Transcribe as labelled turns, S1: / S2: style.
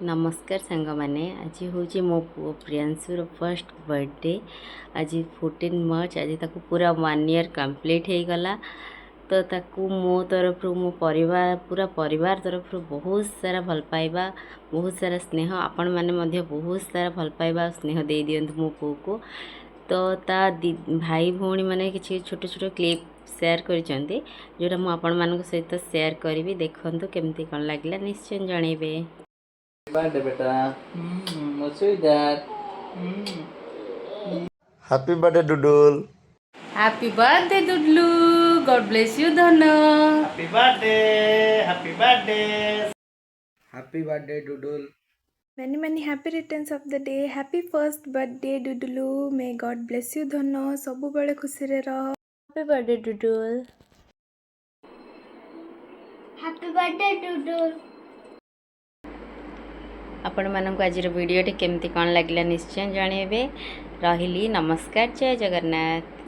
S1: नमस्कार सांग मैंने आज हूँ मो पु प्रियांशुर फर्स्ट बर्थडे आज 14 मार्च आज ताको पूरा 1 ईयर कंप्लीट हो गला। तो ताकू मो तरफ मो परिवार पूरा परिवार तरफ बहुत सारा भल पाइबा बहुत सारा स्नेह आपण मैंने मध्य बहुत सारा भल पाइबा स्नेह दे दियंतु मो पु को। तो ता भाई भौणी मैंने किसी छोट छोट क्लिप सेयार करिसेंती जोटा मु आपण मानक सहित सेयार करी देखंतु केमती कौन लागला निश्चय जनइबे।
S2: बर्थडे बेटा sweetheart.
S3: Happy birthday, Dudul.
S1: Happy birthday, Dudlu. God bless you, Dhana.
S2: Happy birthday. Happy birthday.
S3: Happy birthday, Dudul.
S4: Many happy returns of the day. Happy first birthday Dudulu. May God bless you धनो सबु बड़े खुशी रे रह.
S1: Happy birthday, Dudul.
S5: Happy birthday Dudul.
S1: आपण मानक आज video केमती कौन लगे निश्चय जनइबे। रही नमस्कार, जय जगन्नाथ।